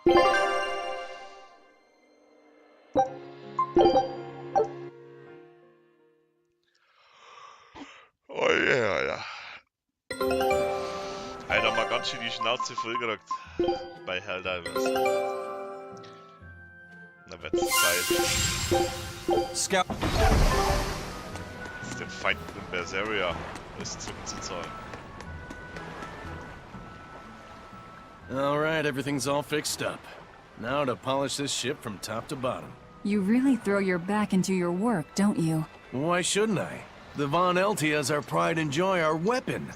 Oh ja, ja. Alter, mal ganz schön die Schnauze vollgerückt bei Helldivers. Na wird's Zeit. Scout. Den Feinden in Berseria ist zurückzuzahlen. Alright, everything's all fixed up. Now to polish this ship from top to bottom. You really throw your back into your work, don't you? Why shouldn't I? The Von Eltia is our pride and joy, our weapon.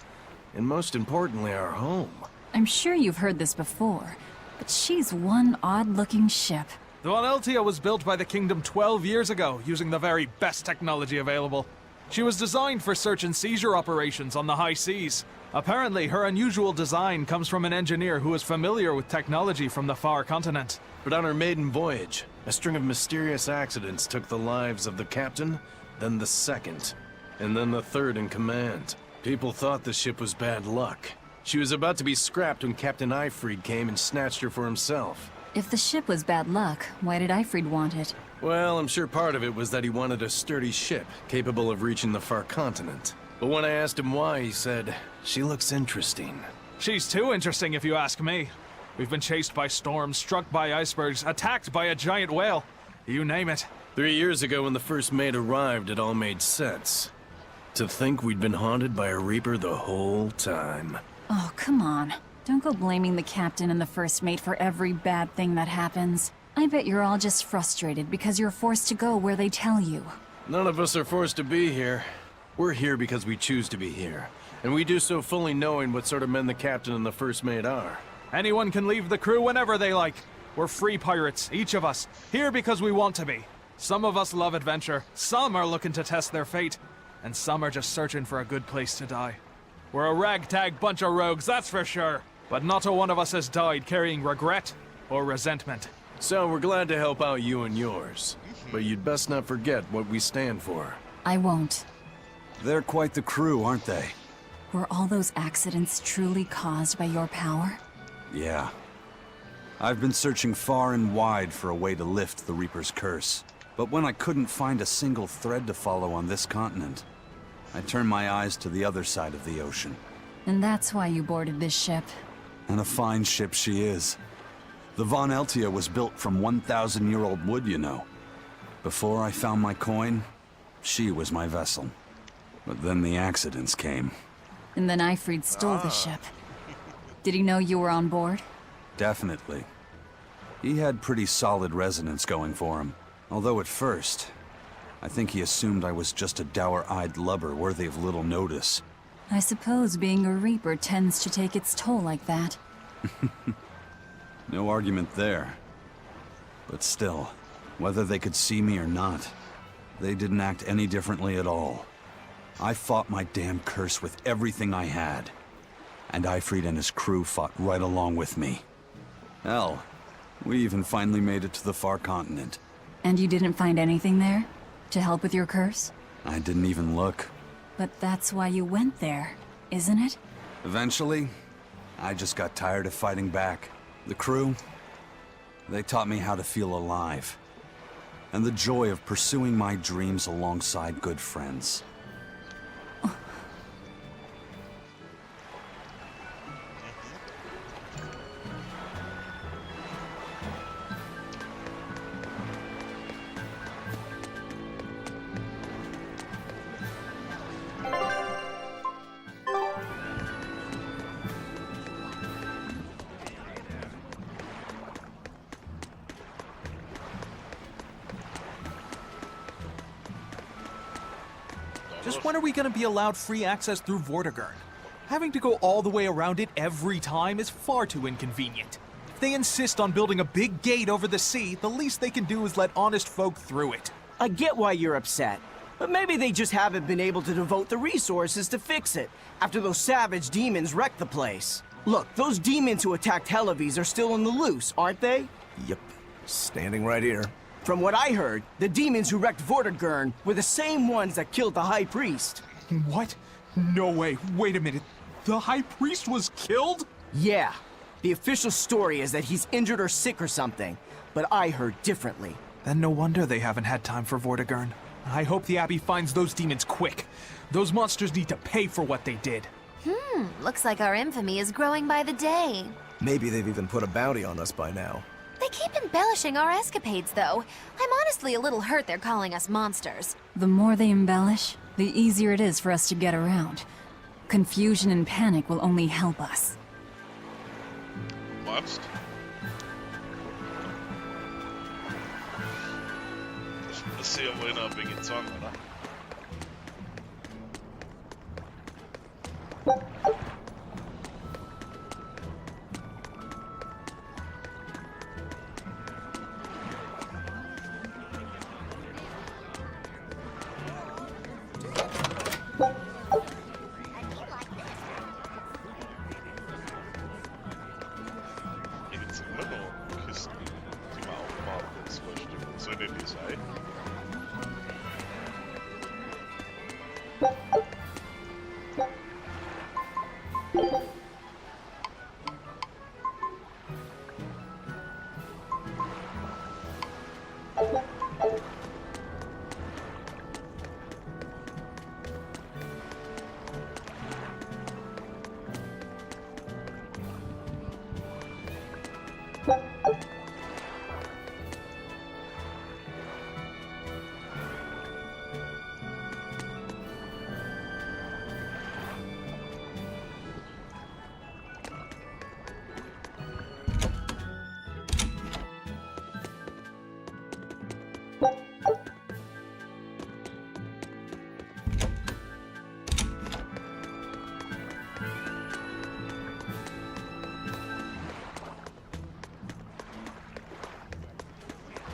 And most importantly, our home. I'm sure you've heard this before, but she's one odd-looking ship. The Von Eltia was built by the Kingdom 12 years ago, using the very best technology available. She was designed for search and seizure operations on the high seas. Apparently, her unusual design comes from an engineer who is familiar with technology from the far continent. But on her maiden voyage, a string of mysterious accidents took the lives of the captain, then the second, and then the third in command. People thought the ship was bad luck. She was about to be scrapped when Captain Eifried came and snatched her for himself. If the ship was bad luck, why did Eifried want it? Well, I'm sure part of it was that he wanted a sturdy ship, capable of reaching the far continent. But when I asked him why, he said, "She looks interesting." She's too interesting if you ask me. We've been chased by storms, struck by icebergs, attacked by a giant whale. You name it. 3 years ago when the first mate arrived, it all made sense. To think we'd been haunted by a Reaper the whole time. Oh, come on. Don't go blaming the captain and the first mate for every bad thing that happens. I bet you're all just frustrated because you're forced to go where they tell you. None of us are forced to be here. We're here because we choose to be here. And we do so fully knowing what sort of men the captain and the first mate are. Anyone can leave the crew whenever they like. We're free pirates, each of us, here because we want to be. Some of us love adventure, some are looking to test their fate, and some are just searching for a good place to die. We're a ragtag bunch of rogues, that's for sure. But not a one of us has died carrying regret or resentment. So we're glad to help out you and yours. But you'd best not forget what we stand for. I won't. They're quite the crew, aren't they? Were all those accidents truly caused by your power? Yeah. I've been searching far and wide for a way to lift the Reaper's curse. But when I couldn't find a single thread to follow on this continent, I turned my eyes to the other side of the ocean. And that's why you boarded this ship. And a fine ship she is. The Von Eltia was built from 1,000-year-old wood, you know. Before I found my coin, she was my vessel. But then the accidents came. And then Eifried stole the ship. Did he know you were on board? Definitely. He had pretty solid resonance going for him. Although at first, I think he assumed I was just a dour-eyed lubber worthy of little notice. I suppose being a Reaper tends to take its toll like that. No argument there. But still, whether they could see me or not, they didn't act any differently at all. I fought my damn curse with everything I had. And Eifried and his crew fought right along with me. Hell, we even finally made it to the far continent. And you didn't find anything there? To help with your curse? I didn't even look. But that's why you went there, isn't it? Eventually, I just got tired of fighting back. The crew, they taught me how to feel alive. And the joy of pursuing my dreams alongside good friends. Just when are we gonna be allowed free access through Vortigern? Having to go all the way around it every time is far too inconvenient. If they insist on building a big gate over the sea, the least they can do is let honest folk through it. I get why you're upset, but maybe they just haven't been able to devote the resources to fix it after those savage demons wrecked the place. Look, those demons who attacked Helavis are still on the loose, aren't they? Yep. Standing right here. From what I heard, the demons who wrecked Vortigern were the same ones that killed the High Priest. What? No way. Wait a minute. The High Priest was killed? Yeah. The official story is that he's injured or sick or something, but I heard differently. Then no wonder they haven't had time for Vortigern. I hope the Abbey finds those demons quick. Those monsters need to pay for what they did. Looks like our infamy is growing by the day. Maybe they've even put a bounty on us by now. They keep embellishing our escapades, though. I'm honestly a little hurt they're calling us monsters. The more they embellish, the easier it is for us to get around. Confusion and panic will only help us. Meinst? Das sehen wir in wegen Zwang, oder? Hier gibt's immer noch Kisten, die man aufbauen muss, bestimmt. Soll denn die sein?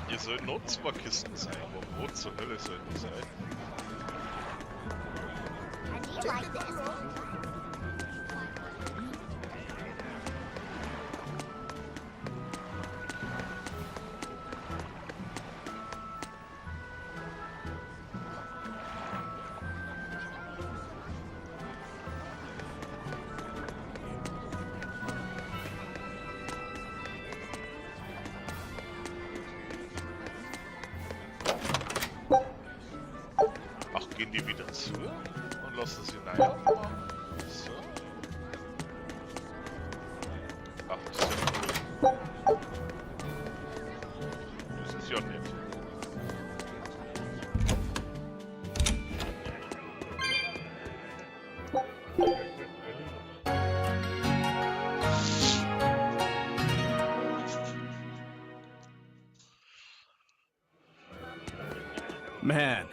Hier sollen noch 2 Kisten sein, aber wo zur Hölle sollen die sein? Ach, gehen die wieder zu und lassen sie rein? So. Ach, das ist ja cool. Das ist ja nett. Man,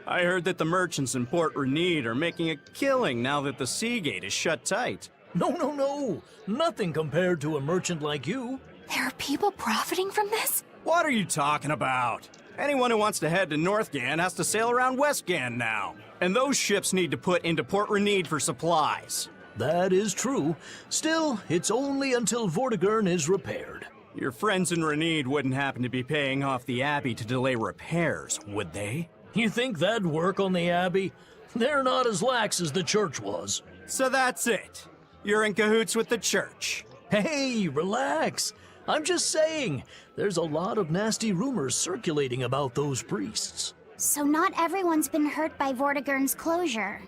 I heard that the merchants in Port Renede are making a killing now that the sea gate is shut tight. No. Nothing compared to a merchant like you. There are people profiting from this? What are you talking about? Anyone who wants to head to Northgan has to sail around Westgan now. And those ships need to put into Port Renede for supplies. That is true. Still, it's only until Vortigern is repaired. Your friends in Renede wouldn't happen to be paying off the Abbey to delay repairs, would they? You think that'd work on the Abbey? They're not as lax as the church was. So that's it. You're in cahoots with the church. Hey, relax. I'm just saying, there's a lot of nasty rumors circulating about those priests. So not everyone's been hurt by Vortigern's closure.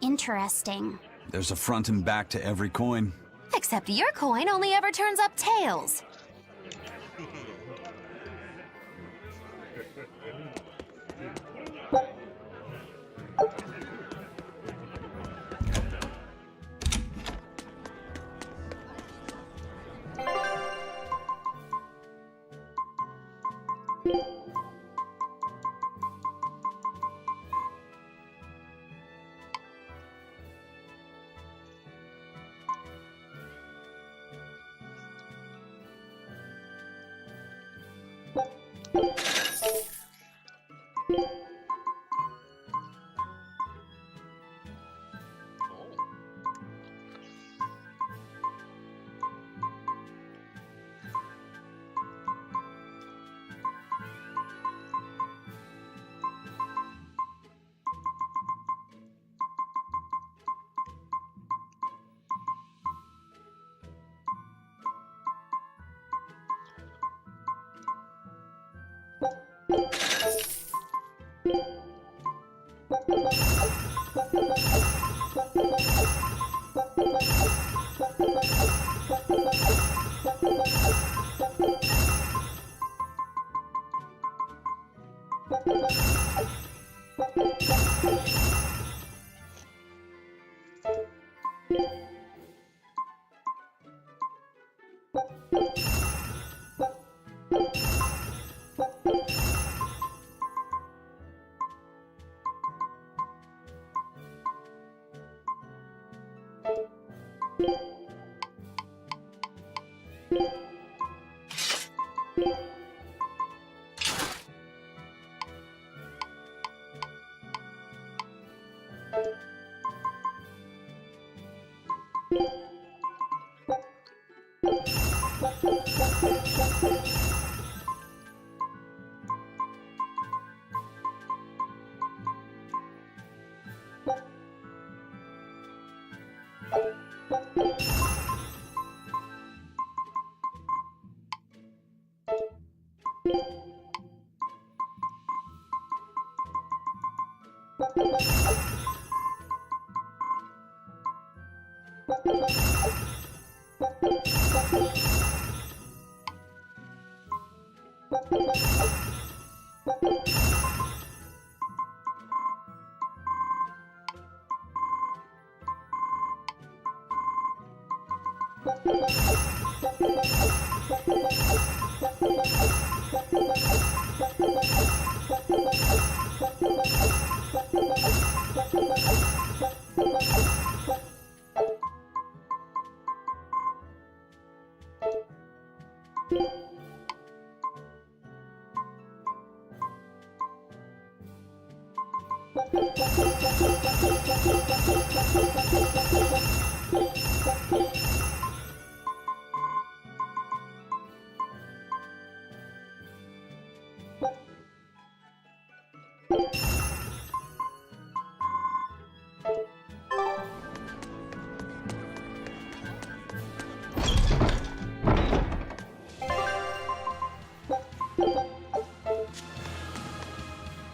Interesting. There's a front and back to every coin. Except your coin only ever turns up tails.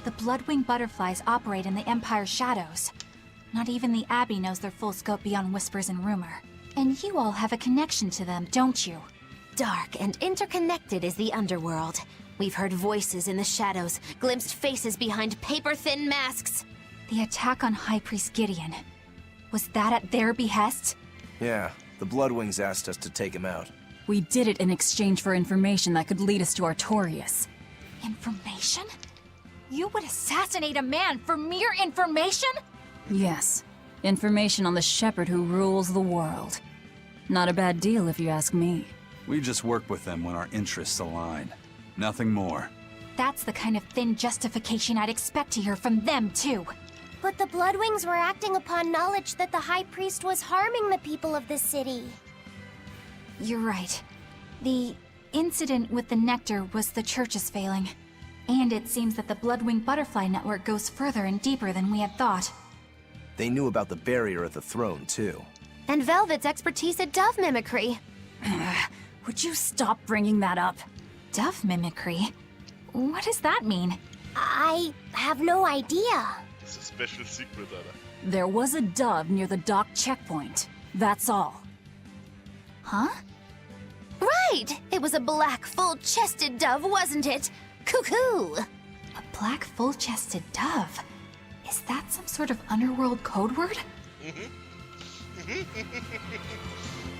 The blood-winged butterflies operate in the Empire's shadows. Not even the Abbey knows their full scope beyond whispers and rumor. And you all have a connection to them, don't you? Dark and interconnected is the underworld. We've heard voices in the shadows, glimpsed faces behind paper-thin masks. The attack on High Priest Gideon. Was that at their behest? Yeah, the Bloodwings asked us to take him out. We did it in exchange for information that could lead us to Artorias. Information? You would assassinate a man for mere information? Yes. Information on the shepherd who rules the world. Not a bad deal if you ask me. We just work with them when our interests align. Nothing more. That's the kind of thin justification I'd expect to hear from them, too. But the Bloodwings were acting upon knowledge that the High Priest was harming the people of the city. You're right. The incident with the nectar was the Church's failing. And it seems that the Bloodwing Butterfly Network goes further and deeper than we had thought. They knew about the barrier at the throne, too. And Velvet's expertise at dove mimicry. Would you stop bringing that up? Dove mimicry? What does that mean? I have no idea. It's a special secret, Alter. There was a dove near the dock checkpoint. That's all. Huh? Right! It was a black, full-chested dove, wasn't it? Cuckoo! A black, full-chested dove? Is that some sort of underworld code word?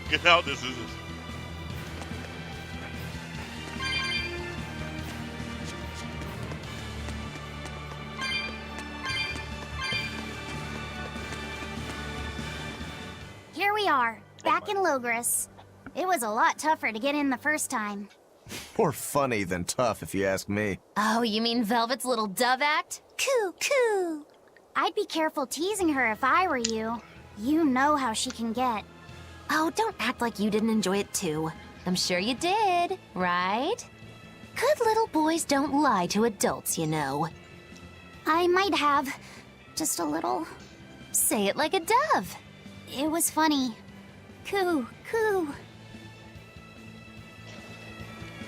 Genau, das ist es. Here we are, back in Logris. It was a lot tougher to get in the first time. More funny than tough, if you ask me. Oh, you mean Velvet's little dove act? Coo, coo! I'd be careful teasing her if I were you. You know how she can get. Oh, don't act like you didn't enjoy it too. I'm sure you did, right? Good little boys don't lie to adults, you know. I might have. Just a little. Say it like a dove. It was funny. Coo, coo.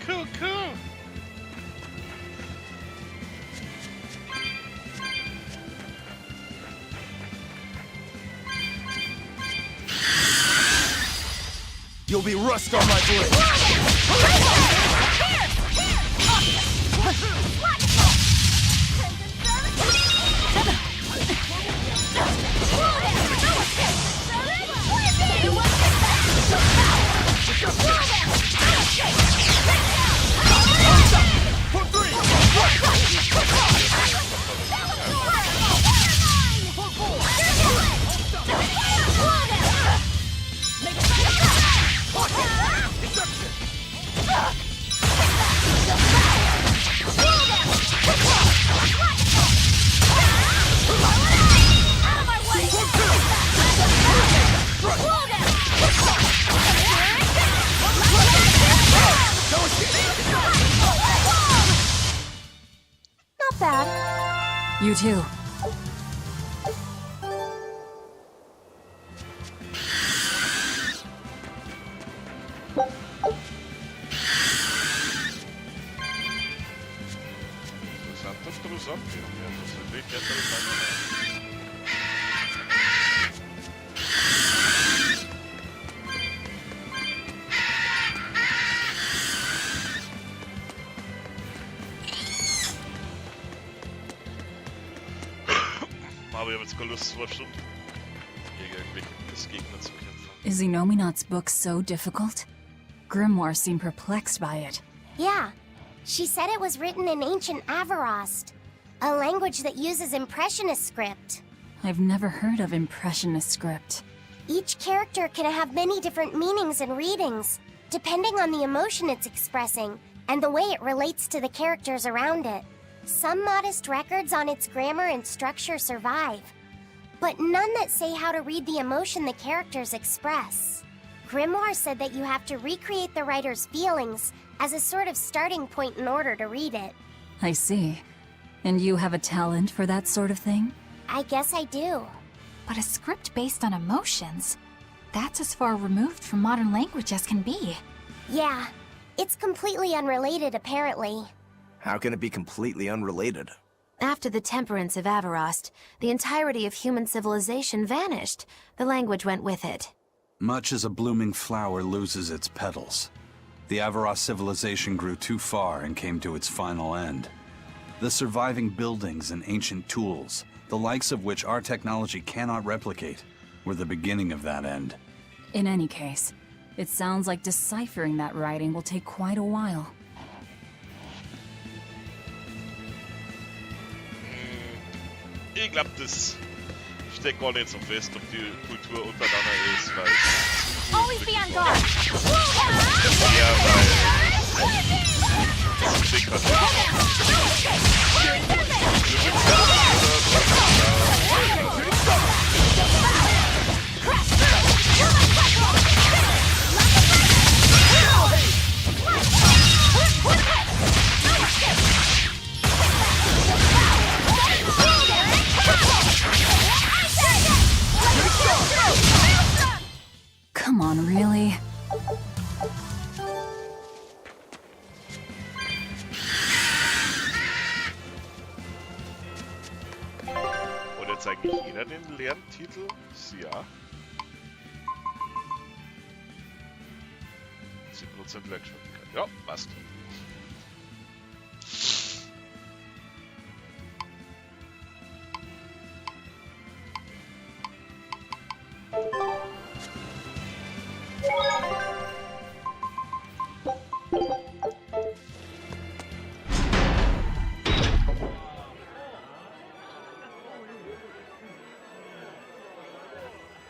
Cool, cool. You'll be rust on my blade. Not bad. You too. Interessant, ja, das finde ich interessant. Aber wir haben jetzt keine Lust, 2 Stunden gegen irgendwelche Gegner zu kämpfen. Is Inominat's book so difficult? Grimoire seemed perplexed by it. Yeah. She said it was written in ancient Avarost, a language that uses Impressionist script. I've never heard of Impressionist script. Each character can have many different meanings and readings, depending on the emotion it's expressing and the way it relates to the characters around it. Some modest records on its grammar and structure survive, but none that say how to read the emotion the characters express. Grimoire said that you have to recreate the writer's feelings as a sort of starting point in order to read it. I see. And you have a talent for that sort of thing? I guess I do. But a script based on emotions? That's as far removed from modern language as can be. Yeah, it's completely unrelated apparently. How can it be completely unrelated? After the temperance of Avarost, the entirety of human civilization vanished. The language went with it. Much as a blooming flower loses its petals, the Avarost civilization grew too far and came to its final end. The surviving buildings and ancient tools, the likes of which our technology cannot replicate, were the beginning of that end. In any case, it sounds like deciphering that writing will take quite a while. Ich glaube, das steckt gar nicht so fest, ob die Kultur untereinander ist, weil... Always be on guard! Ja, weil... Das klingt Come on, really? Und jetzt eigentlich jeder den Lerntitel? Ja. 10% Werkstattlichkeit. Ja, passt.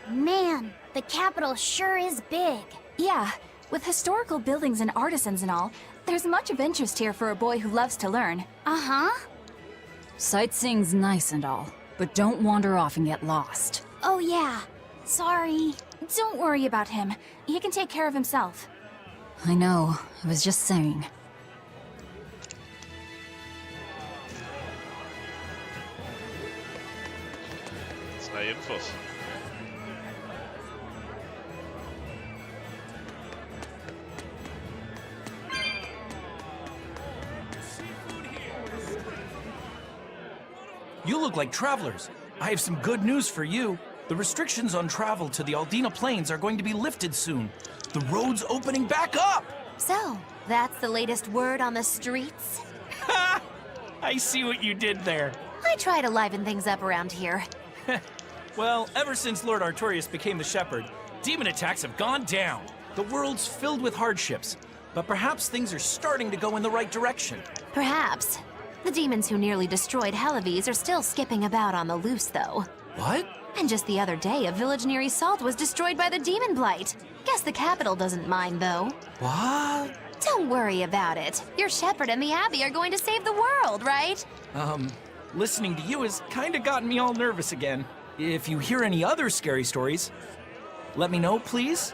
Man, the capital sure is big. Yeah, with historical buildings and artisans and all, there's much of interest here for a boy who loves to learn. Uh-huh. Sightseeing's nice and all, but don't wander off and get lost. Oh yeah. Sorry. Don't worry about him. He can take care of himself. I know, I was just saying. Zwei Infos. You look like travelers. I have some good news for you. The restrictions on travel to the Aldina Plains are going to be lifted soon. The road's opening back up! So, that's the latest word on the streets? Ha! I see what you did there. I try to liven things up around here. Well, ever since Lord Artorias became the Shepherd, demon attacks have gone down. The world's filled with hardships, but perhaps things are starting to go in the right direction. Perhaps. The demons who nearly destroyed Halavis are still skipping about on the loose, though. What? And just the other day, a village near Salt was destroyed by the demon blight. Guess the capital doesn't mind, though. What? Don't worry about it. Your shepherd and the Abbey are going to save the world, right? Listening to you has kinda gotten me all nervous again. If you hear any other scary stories, let me know, please.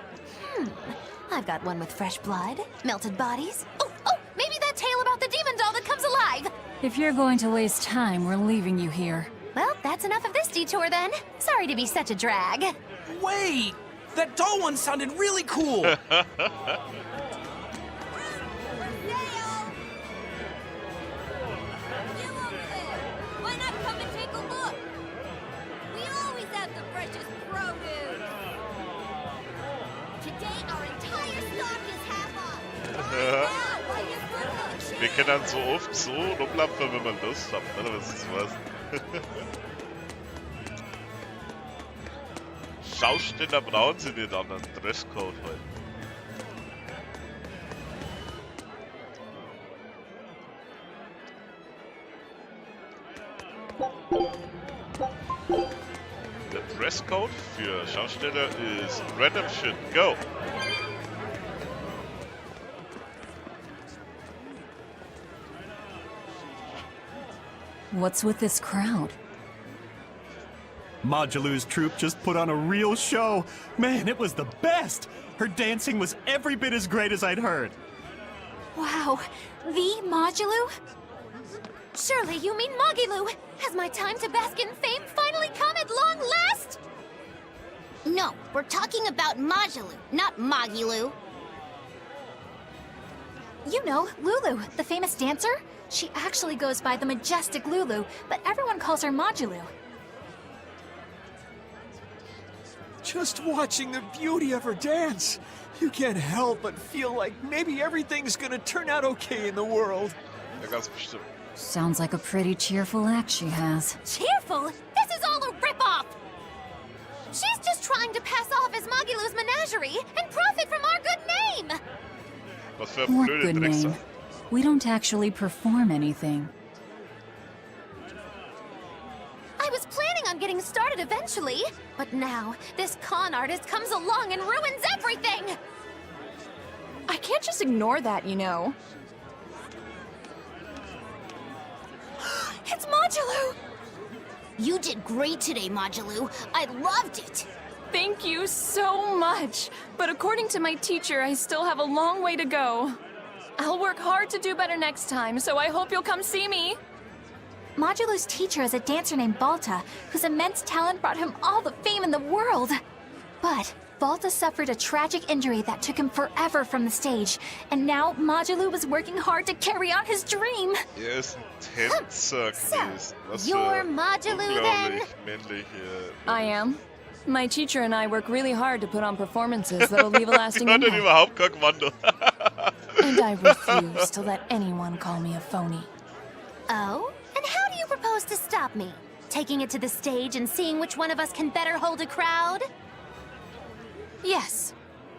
I've got one with fresh blood, melted bodies. Oh, maybe that tale about the demon doll that comes alive! If you're going to waste time, we're leaving you here. Well, that's enough of this detour then. Sorry to be such a drag. Wait! That doll one sounded really cool! Why not come and take a look? We always have the freshest produce. Today our entire stock is half off. Wir können dann so oft so rumlaufen, wenn man Lust hat, oder was ist was? Schausteller brauchen sie nicht an einen Dresscode halt. Der Dresscode für Schausteller ist Random Shit Go. What's with this crowd? Modulu's troupe just put on a real show. Man, it was the best. Her dancing was every bit as great as I'd heard. Wow, the Modulu? Surely you mean Mogilu. Has my time to bask in fame finally come at long last? No, we're talking about Modulu, not Mogilu. You know, Lulu, the famous dancer? She actually goes by the majestic Lulu, but everyone calls her Modulu. Just watching the beauty of her dance, you can't help but feel like maybe everything's gonna turn out okay in the world. Ja, ganz bestimmt. Sounds like a pretty cheerful act she has. Cheerful? This is all a ripoff! She's just trying to pass off as Mogilu's menagerie and profit from our good name! Was für What blöde good Drecksack. name? We don't actually perform anything. I was planning on getting started eventually, but now this con artist comes along and ruins everything! I can't just ignore that, you know. It's Modulu! You did great today, Modulu. I loved it. Thank you so much. But according to my teacher, I still have a long way to go. I'll work hard to do better next time, so I hope you'll come see me. Modulu's teacher is a dancer named Balta, whose immense talent brought him all the fame in the world. But Balta suffered a tragic injury that took him forever from the stage, and now Modulu was working hard to carry out his dream. Ist ein Tänzer gewesen. Was You're für Modulu then? unglaublich männliche. I am. My teacher and I work really hard to put on performances that'll leave a lasting Die hat impact. überhaupt kein Kommando. And I refuse to let anyone call me a phony. Oh? And how do you propose to stop me? Taking it to the stage and seeing which one of us can better hold a crowd? Yes,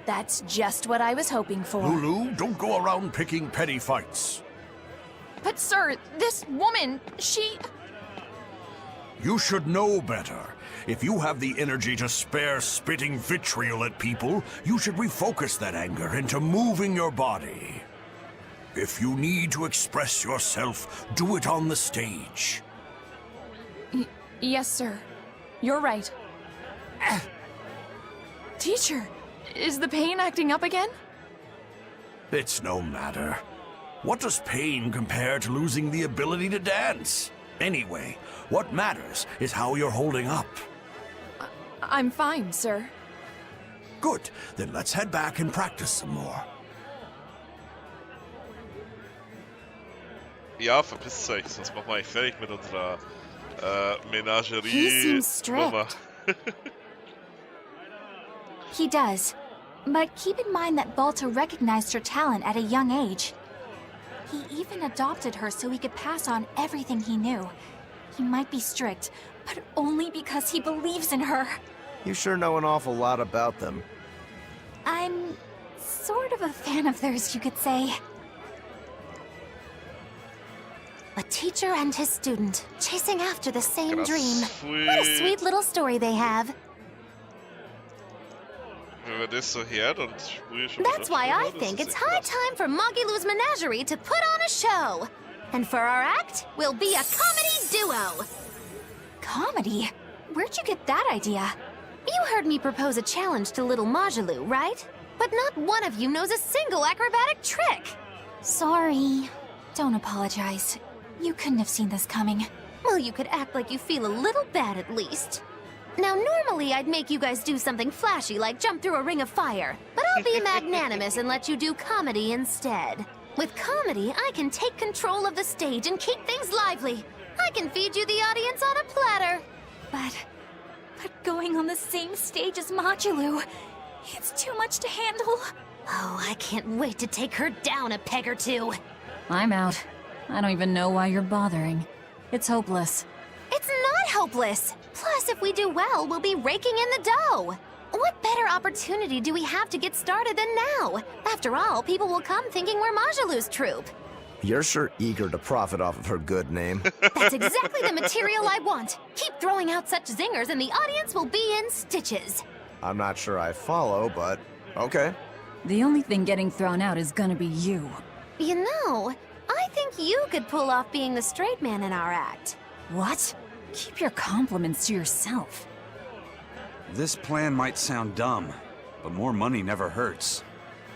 that's just what I was hoping for. Lulu, don't go around picking petty fights. But sir, this woman, she... You should know better. If you have the energy to spare spitting vitriol at people, you should refocus that anger into moving your body. If you need to express yourself, do it on the stage. Yes, sir. You're right. Teacher, is the pain acting up again? It's no matter. What does pain compare to losing the ability to dance? Anyway, what matters is how you're holding up. I'm fine, sir. Good. Then let's head back and practice some more. Ja, verpisst euch, sonst machen wir euch fertig mit unserer He Menagerie. seems strict. Nummer. He does. But keep in mind that Balta recognized her talent at a young age. He even adopted her so he could pass on everything he knew. He might be strict, but only because he believes in her. You sure know an awful lot about them. I'm sort of a fan of theirs, you could say. A teacher and his student, chasing after the same dream. What a sweet little story they have. Wenn wir das so her, dann sprühe ich schon That's why I think it's high time for Mogilu's Menagerie to put on a show. And for our act, we'll be a comedy duo. Comedy? Where'd you get that idea? You heard me propose a challenge to little Mogilu, right? But not one of you knows a single acrobatic trick. Sorry. Don't apologize. You couldn't have seen this coming. Well, you could act like you feel a little bad at least. Now, normally I'd make you guys do something flashy like jump through a ring of fire, but I'll be magnanimous and let you do comedy instead. With comedy, I can take control of the stage and keep things lively. I can feed you the audience on a platter. But going on the same stage as Modulu, it's too much to handle. Oh, I can't wait to take her down a peg or two. I'm out. I don't even know why you're bothering. It's hopeless. It's not hopeless. Plus, if we do well, we'll be raking in the dough. What better opportunity do we have to get started than now? After all, people will come thinking we're Majalu's troupe. You're sure eager to profit off of her good name. That's exactly the material I want. Keep throwing out such zingers and the audience will be in stitches. I'm not sure I follow, but okay. The only thing getting thrown out is gonna be you. You know, I think you could pull off being the straight man in our act. What? Keep your compliments to yourself. This plan might sound dumb, but more money never hurts.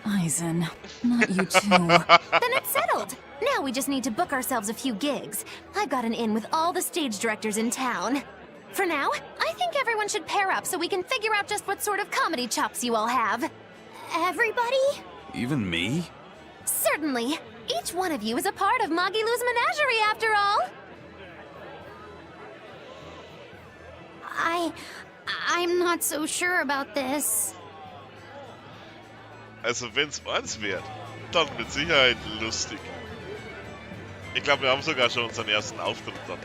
Eisen, not you too. Then it's settled. Now we just need to book ourselves a few gigs. I've got an in with all the stage directors in town. For now, I think everyone should pair up so we can figure out just what sort of comedy chops you all have. Everybody? Even me? Certainly. Each one of you is a part of Magilu's menagerie, after all. I'm not so sure about this. Also wenn's meins wird, dann mit Sicherheit lustig. Ich glaube, wir haben sogar schon unseren ersten Auftritt dann.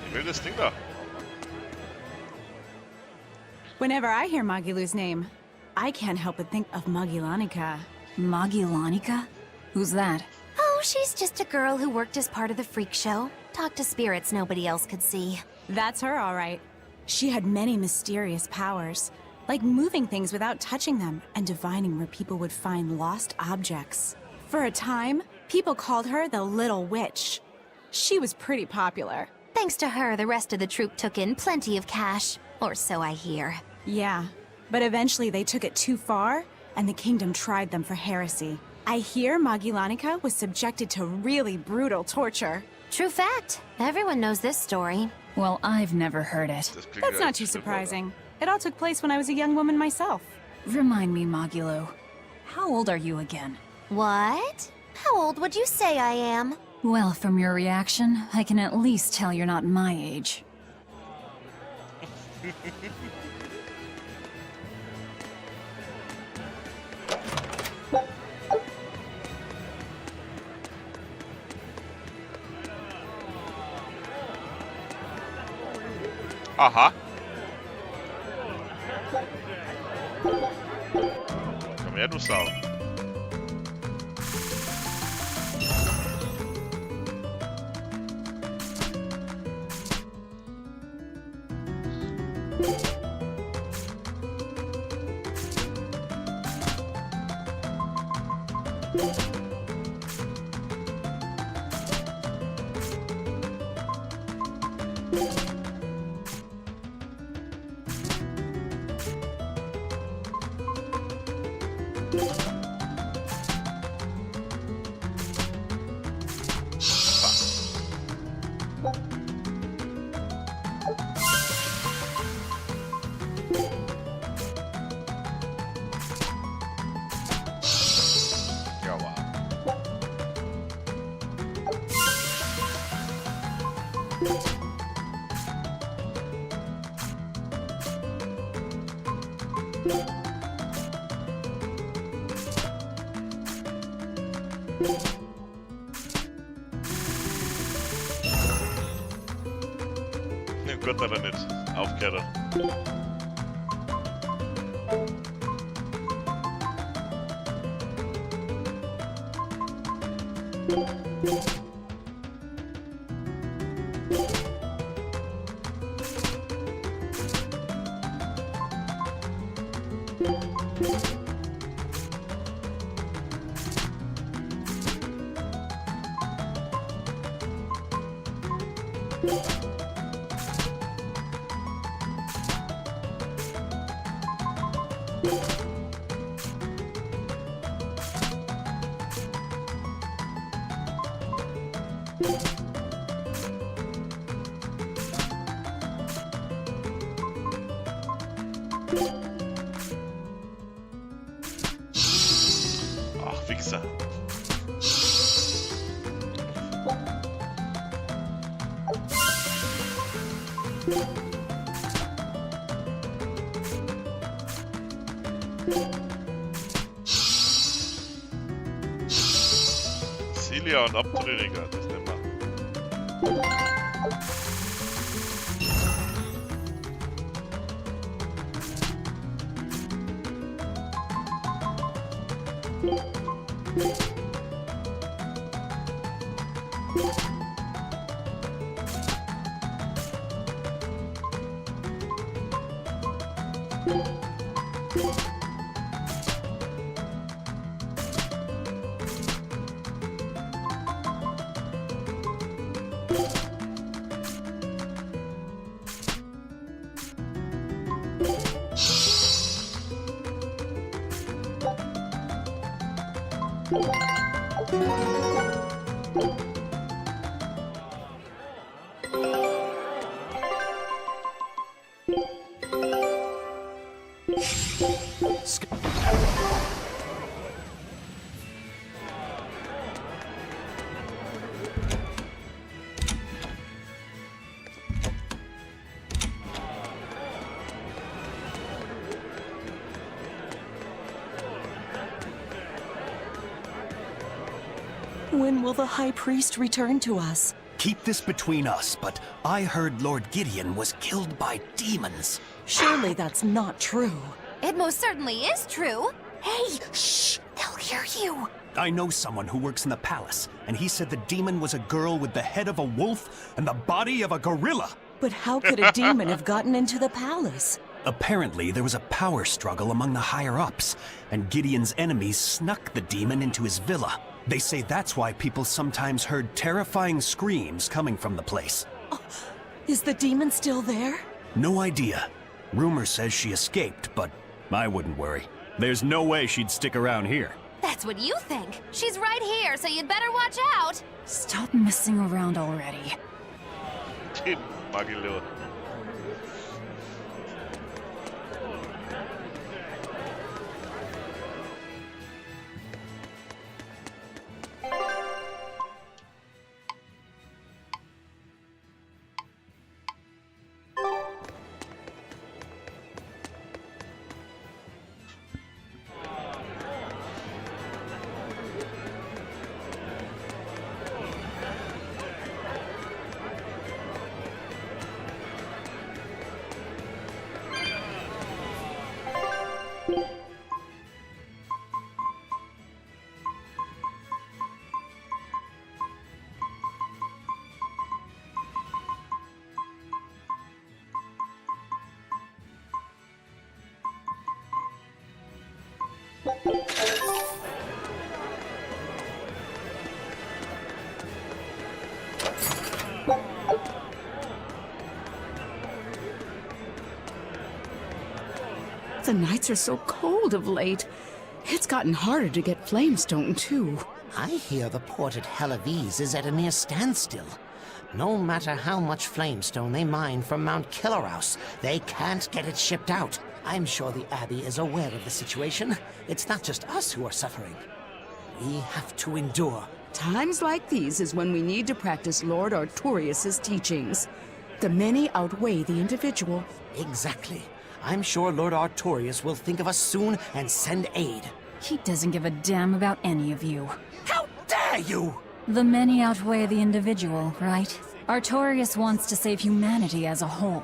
Ich will das Ding da. Whenever I hear Magilu's name, I can't help but think of Magilanica. Magilanica? Who's that? Oh, she's just a girl who worked as part of the freak show. Talked to spirits nobody else could see. That's her, all right. She had many mysterious powers, like moving things without touching them and divining where people would find lost objects. For a time, people called her the Little Witch. She was pretty popular. Thanks to her, the rest of the troupe took in plenty of cash. Or so I hear. Yeah, but eventually they took it too far, and the kingdom tried them for heresy. I hear Magilanica was subjected to really brutal torture. True fact. Everyone knows this story. Well, I've never heard it. That's not too surprising. It all took place when I was a young woman myself. Remind me, Magilu. How old are you again? What? How old would you say I am? Well, from your reaction, I can at least tell you're not my age. Aha. Komm her, du Sau. Gott hat er nicht aufgehört. Ach, Wichser. Ja, und abtrünniger, das nehmen wir. When will the High Priest return to us? Keep this between us, but I heard Lord Gideon was killed by demons. Surely that's not true. It most certainly is true. Hey, shh! They'll hear you. I know someone who works in the palace, and he said the demon was a girl with the head of a wolf and the body of a gorilla. But how could a demon have gotten into the palace? Apparently, there was a power struggle among the higher-ups, and Gideon's enemies snuck the demon into his villa. They say that's why people sometimes heard terrifying screams coming from the place. Oh, is the demon still there? No idea. Rumor says she escaped, but I wouldn't worry. There's no way she'd stick around here. That's what you think. She's right here, so you'd better watch out. Stop messing around already. Magilor. The nights are so cold of late. It's gotten harder to get flamestone, too. I hear the port at Helives is at a near standstill. No matter how much flamestone they mine from Mount Killerhouse, they can't get it shipped out. I'm sure the Abbey is aware of the situation. It's not just us who are suffering. We have to endure. Times like these is when we need to practice Lord Artorius' teachings. The many outweigh the individual. Exactly. I'm sure Lord Artorius will think of us soon and send aid. He doesn't give a damn about any of you. How dare you! The many outweigh the individual, right? Artorius wants to save humanity as a whole.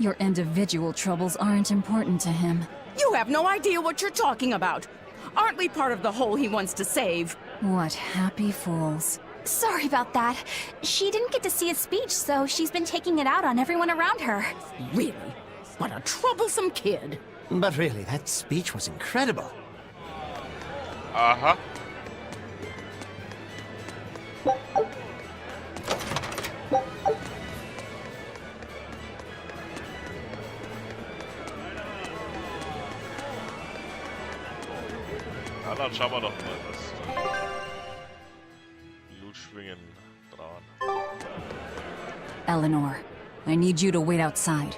Your individual troubles aren't important to him. You have no idea what you're talking about. Aren't we part of the whole he wants to save? What happy fools. Sorry about that. She didn't get to see his speech, so she's been taking it out on everyone around her. Really? What a troublesome kid. But really, that speech was incredible. Aha. Na, dann schauen wir doch mal das. Blutschwingen dran. Eleanor, I need you to wait outside.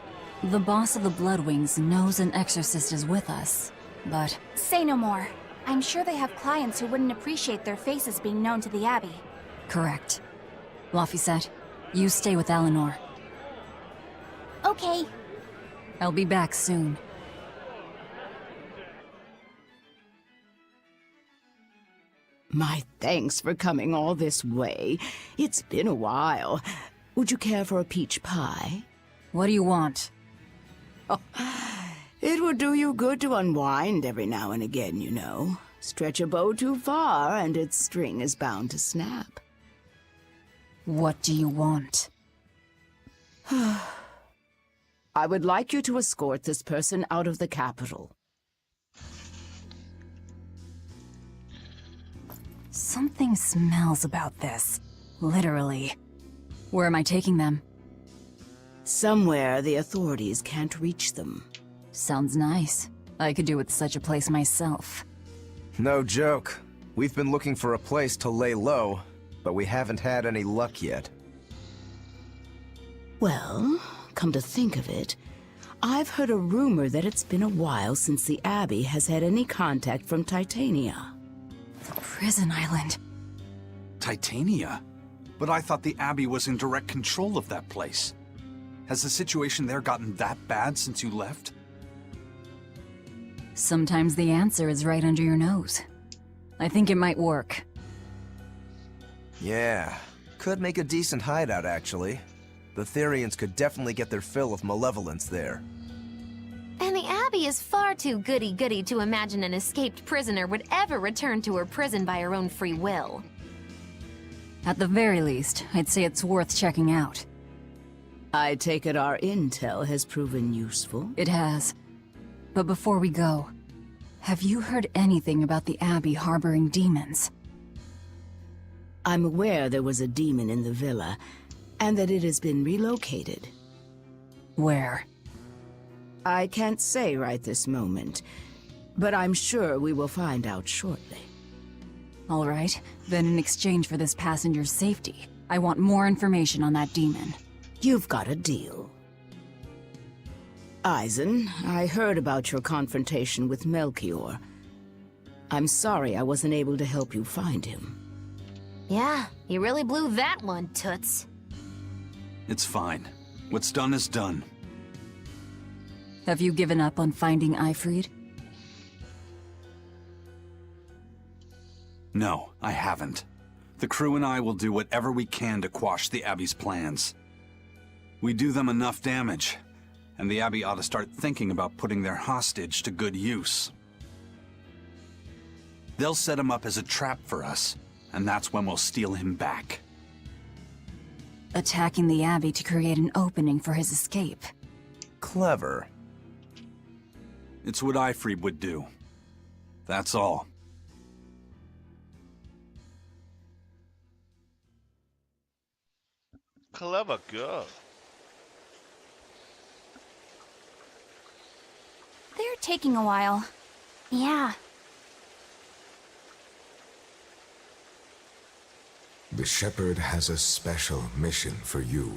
The boss of the Bloodwings knows an exorcist is with us, but... Say no more. I'm sure they have clients who wouldn't appreciate their faces being known to the Abbey. Correct. Laphicet, you stay with Eleanor. Okay. I'll be back soon. My thanks for coming all this way. It's been a while. Would you care for a peach pie? What do you want? Oh, it would do you good to unwind every now and again, you know. Stretch a bow too far and its string is bound to snap. What do you want? I would like you to escort this person out of the capital. Something smells about this. Literally. Where am I taking them? Somewhere the authorities can't reach them. Sounds nice. I could do with such a place myself. No joke. We've been looking for a place to lay low, but we haven't had any luck yet. Well, come to think of it, I've heard a rumor that it's been a while since the Abbey has had any contact from Titania. The prison island. Titania? But I thought the Abbey was in direct control of that place. Has the situation there gotten that bad since you left? Sometimes the answer is right under your nose. I think it might work. Yeah, could make a decent hideout, actually. The Therians could definitely get their fill of malevolence there. And the Abbey is far too goody-goody to imagine an escaped prisoner would ever return to her prison by her own free will. At the very least, I'd say it's worth checking out. I take it our intel has proven useful? It has. But before we go, have you heard anything about the Abbey harboring demons? I'm aware there was a demon in the villa, and that it has been relocated. Where? I can't say right this moment, but I'm sure we will find out shortly. All right, then in exchange for this passenger's safety, I want more information on that demon. You've got a deal. Eisen, I heard about your confrontation with Melchior. I'm sorry I wasn't able to help you find him. Yeah, you really blew that one, Toots. It's fine. What's done is done. Have you given up on finding Eifried? No, I haven't. The crew and I will do whatever we can to quash the Abbey's plans. We do them enough damage, and the Abbey ought to start thinking about putting their hostage to good use. They'll set him up as a trap for us, and that's when we'll steal him back. Attacking the Abbey to create an opening for his escape. Clever. It's what Eifried would do. That's all. Clever girl. They're taking a while. Yeah. The Shepherd has a special mission for you.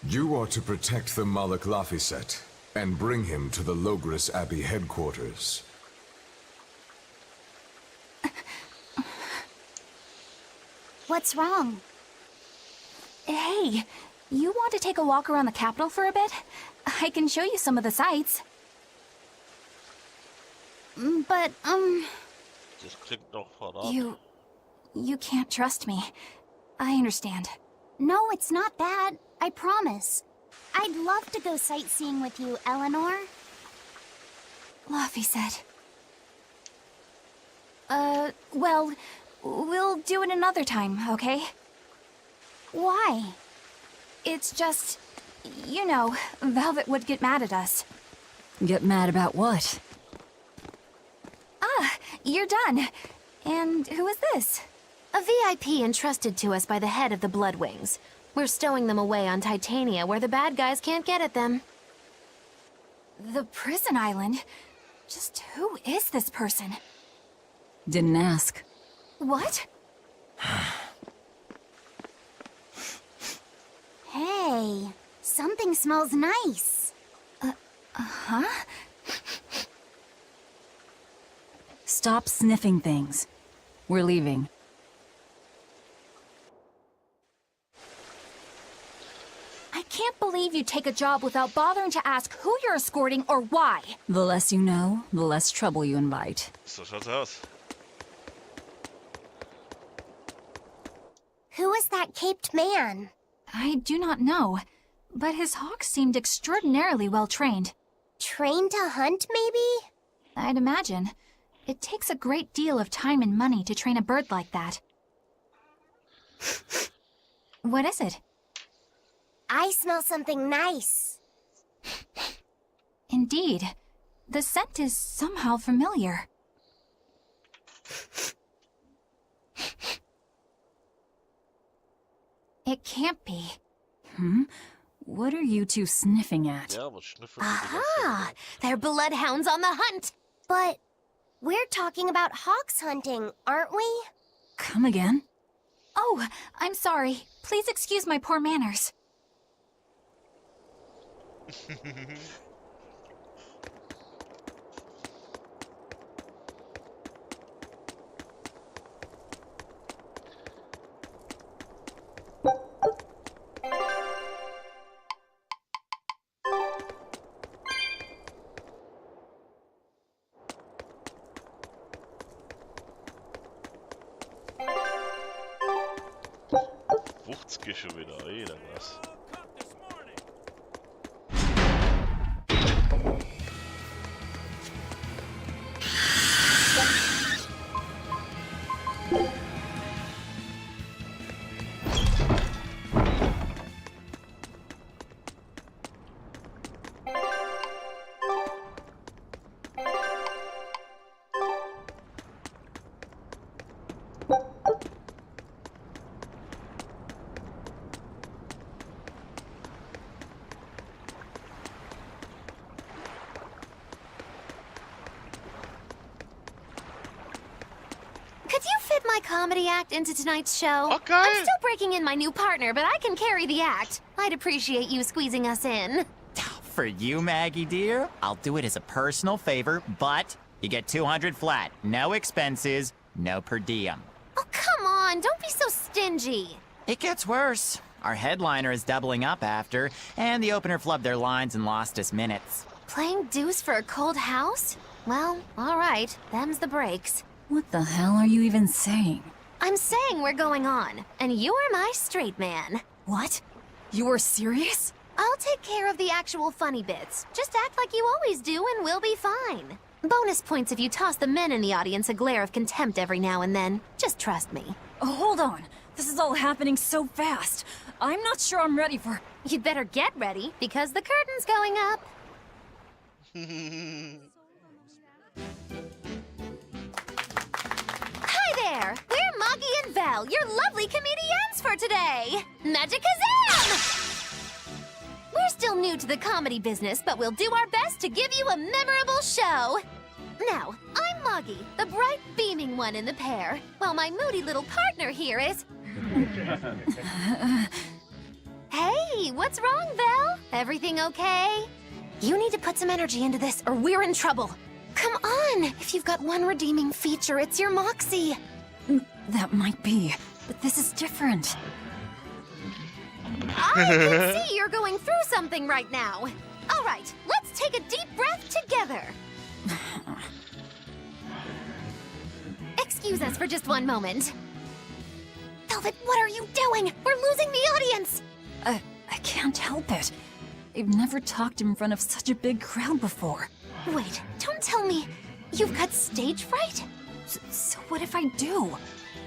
You are to protect the Malak Laphicet and bring him to the Logris Abbey headquarters. What's wrong? Hey, you want to take a walk around the capital for a bit? I can show you some of the sights. But, Das klingt doch verraten. You can't trust me. I understand. No, it's not that. I promise. I'd love to go sightseeing with you, Eleanor. Laphicet. Well, we'll do it another time, okay? Why? It's just, you know, Velvet would get mad at us. Get mad about what? Ah, you're done. And who is this? A VIP entrusted to us by the head of the Bloodwings. We're stowing them away on Titania where the bad guys can't get at them. The prison island? Just who is this person? Didn't ask. What? Hey, something smells nice. Huh? Stop sniffing things. We're leaving. I can't believe you take a job without bothering to ask who you're escorting or why. The less you know, the less trouble you invite. So schaut's aus. Who is that caped man? I do not know, but his hawks seemed extraordinarily well trained. Trained to hunt, maybe? I'd imagine. It takes a great deal of time and money to train a bird like that. What is it? I smell something nice. Indeed. The scent is somehow familiar. It can't be. What are you two sniffing at? Ja, was snuffert die Aha! They're bloodhounds on the hunt! But we're talking about hawks hunting, aren't we? Come again? Oh, I'm sorry. Please excuse my poor manners. Wucht's schon wieder, oder was? Could you fit my comedy act into tonight's show? Okay. I'm still breaking in my new partner, but I can carry the act. I'd appreciate you squeezing us in. For you, Maggie dear, I'll do it as a personal favor, but you get 200 flat. No expenses, no per diem. Oh, come on, don't be so stingy. It gets worse. Our headliner is doubling up after, and the opener flubbed their lines and lost us minutes. Playing deuce for a cold house? Well, all right, them's the breaks. What the hell are you even saying? I'm saying we're going on, and you are my straight man. What? You were serious? I'll take care of the actual funny bits. Just act like you always do and we'll be fine. Bonus points if you toss the men in the audience a glare of contempt every now and then. Just trust me. Oh, hold on. This is all happening so fast. I'm not sure I'm ready for... You'd better get ready, because the curtain's going up. Hi there! We're Moggy and Val, your lovely comedians for today! Magicazam! We're still new to the comedy business, but we'll do our best to give you a memorable show. Now, I'm Moggy, the bright, beaming one in the pair, while my moody little partner here is... Hey, what's wrong, Val? Everything okay? You need to put some energy into this, or we're in trouble. Come on! If you've got one redeeming feature, it's your moxie. That might be, but this is different. I can see you're going through something right now. All right, let's take a deep breath together. Excuse us for just one moment. Velvet, what are you doing? We're losing the audience. I can't help it. I've never talked in front of such a big crowd before. Wait, don't tell me you've got stage fright? So what if I do?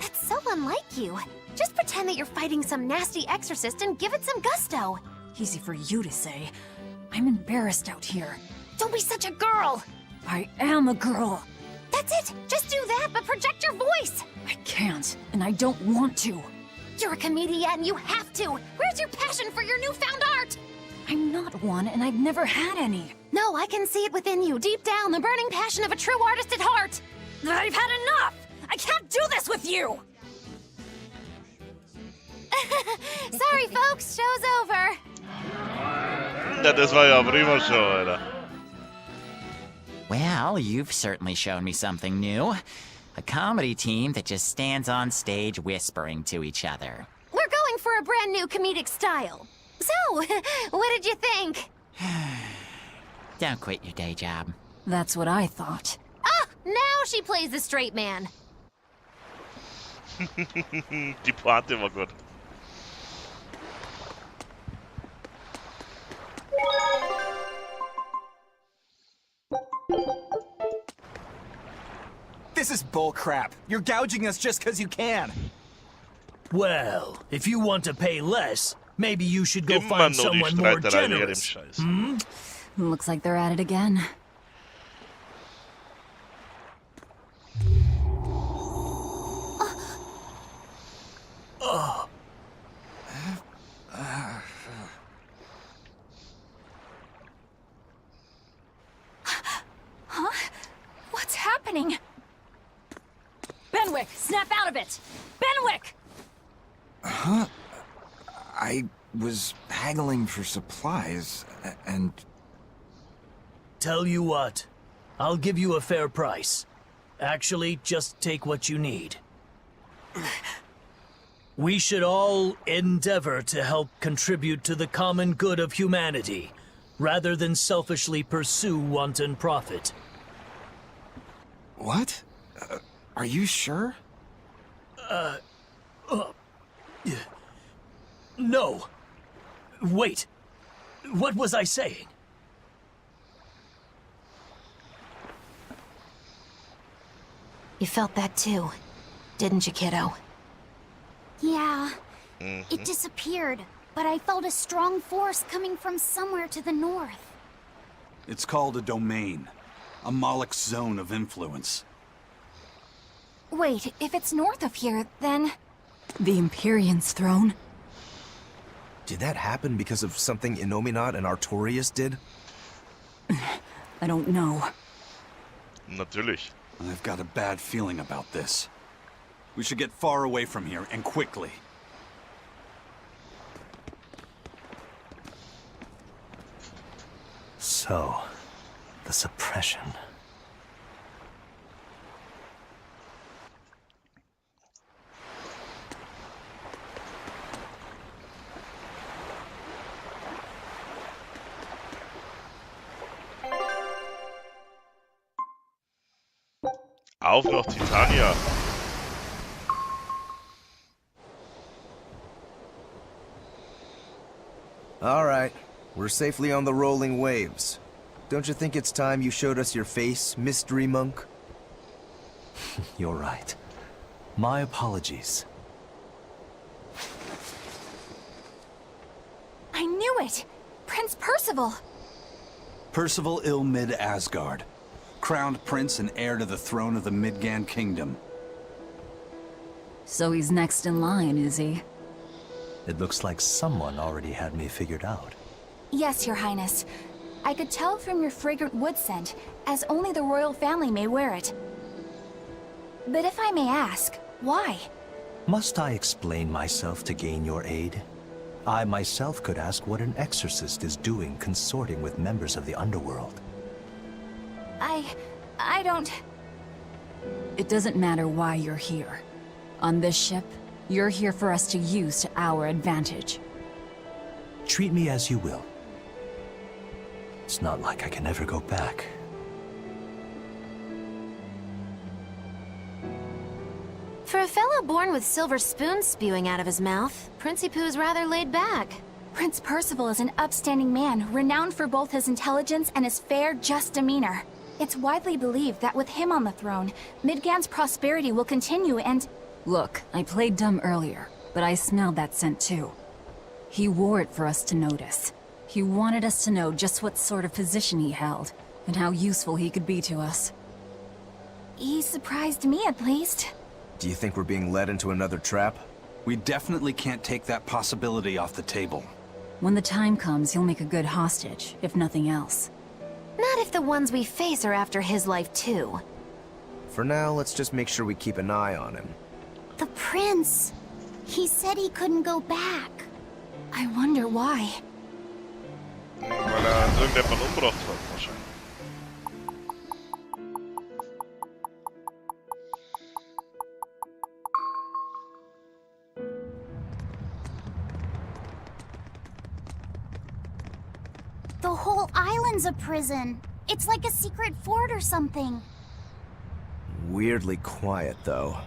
That's so unlike you. Just pretend that you're fighting some nasty exorcist and give it some gusto. Easy for you to say. I'm embarrassed out here. Don't be such a girl. I am a girl. That's it. Just do that, but project your voice. I can't, and I don't want to. You're a comedian, you have to. Where's your passion for your newfound art? I'm not one, and I've never had any. No, I can see it within you, deep down, the burning passion of a true artist at heart. I've had enough! I can't do this with you! Sorry, folks, show's over. Ja, das war ja prima Show, Alter. Well, you've certainly shown me something new. A comedy team that just stands on stage whispering to each other. We're going for a brand new comedic style. So, what did you think? Don't quit your day job. That's what I thought. Ah, now she plays the straight man. Die Pointe war gut. This is bullcrap. You're gouging us just because you can. Well, if you want to pay less, maybe you should go Immer find nur die someone more Streiterei wegen dem generous. Scheiß. Hmm? Looks like they're at it again. Huh? What's happening? Benwick, snap out of it! Benwick! Huh? I was haggling for supplies, and... Tell you what, I'll give you a fair price. Actually, just take what you need. We should all endeavor to help contribute to the common good of humanity, rather than selfishly pursue wanton profit. What? Are you sure? No. Wait. What was I saying? You felt that too, didn't you, kiddo? Yeah. It disappeared, but I felt a strong force coming from somewhere to the north. It's called a domain. A Moloch zone of influence. Wait, if it's north of here, then... The Empyrean's throne? Did that happen because of something Innominat and Artorius did? I don't know. Natürlich. I've got a bad feeling about this. We should get far away from here, and quickly. So, the suppression. Auf noch Titania. All right, we're safely on the rolling waves. Don't you think it's time you showed us your face, Mystery Monk? You're right. My apologies. I knew it! Prince Percival! Percival Ilmid Asgard. Crowned prince and heir to the throne of the Midgand Kingdom. So he's next in line, is he? It looks like someone already had me figured out. Yes, Your Highness. I could tell from your fragrant wood scent, as only the royal family may wear it. But if I may ask, why? Must I explain myself to gain your aid? I myself could ask what an exorcist is doing consorting with members of the underworld. I don't... It doesn't matter why you're here. On this ship, you're here for us to use to our advantage. Treat me as you will. It's not like I can ever go back. For a fellow born with silver spoons spewing out of his mouth, Princi Poo's rather laid back. Prince Percival is an upstanding man, renowned for both his intelligence and his fair, just demeanor. It's widely believed that with him on the throne, Midgand's prosperity will continue and... Look, I played dumb earlier, but I smelled that scent too. He wore it for us to notice. He wanted us to know just what sort of position he held, and how useful he could be to us. He surprised me, at least. Do you think we're being led into another trap? We definitely can't take that possibility off the table. When the time comes, he'll make a good hostage, if nothing else. Not if the ones we face are after his life too. For now, let's just make sure we keep an eye on him. The prince. He said he couldn't go back. I wonder why. Weil irgendjemand umgebracht hat, wahrscheinlich. The whole island's a prison. It's like a secret fort or something. Weirdly quiet, though.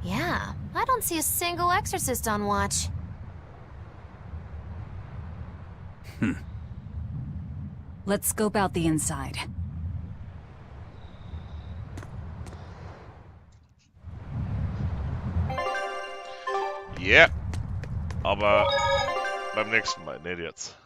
Yeah, I don't see a single exorcist on watch. Let's scope out the inside. Ja. Aber beim nächsten Mal, nicht jetzt.